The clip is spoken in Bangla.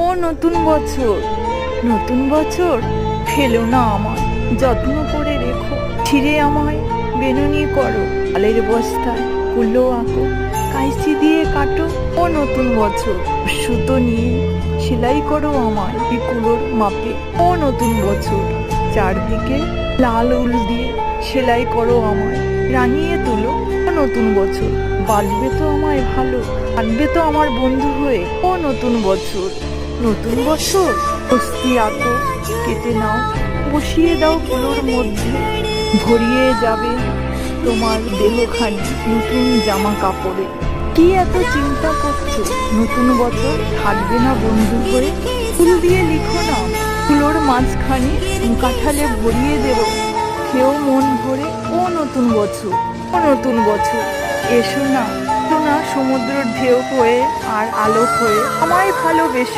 ও নতুন বছর, নতুন বছর ফেলো না আমায়, যত্ন করে রেখো, ছিঁড়ে আমায় বেনুনি করো, আলের বস্তায় কুলো আঁকো, কাইচি দিয়ে কাটো। ও নতুন বছর সুতো নিয়ে সেলাই করো আমায় কুলোর মাপে। ও নতুন বছর চারদিকে লাল উল দিয়ে সেলাই করো আমায়, রাঙিয়ে তুলো। ও নতুন বছর বাঁচবে তো আমায় ভালো, থাকবে তো আমার বন্ধু হয়ে। ও নতুন বছর, নতুন বছর হস্তি আঁকো, কেটে নাও, বসিয়ে দাও কুলোর মধ্যে, ভরিয়ে যাবে তোমার দেহখানি নতুন জামা কাপড়ে। কি এত চিন্তা করছো, নতুন বছর থাকবে না বন্ধু হয়ে? ফুল দিয়ে লিখো না কুলোর মাঝখানে, কাঁঠালে ভরিয়ে দেব, খেয়েও মন ভরে। ও নতুন বছর, ও নতুন বছর এসো না, এসো না সমুদ্রের ঢেউ হয়ে আর আলো হয়ে আমায় ভালোবেসো।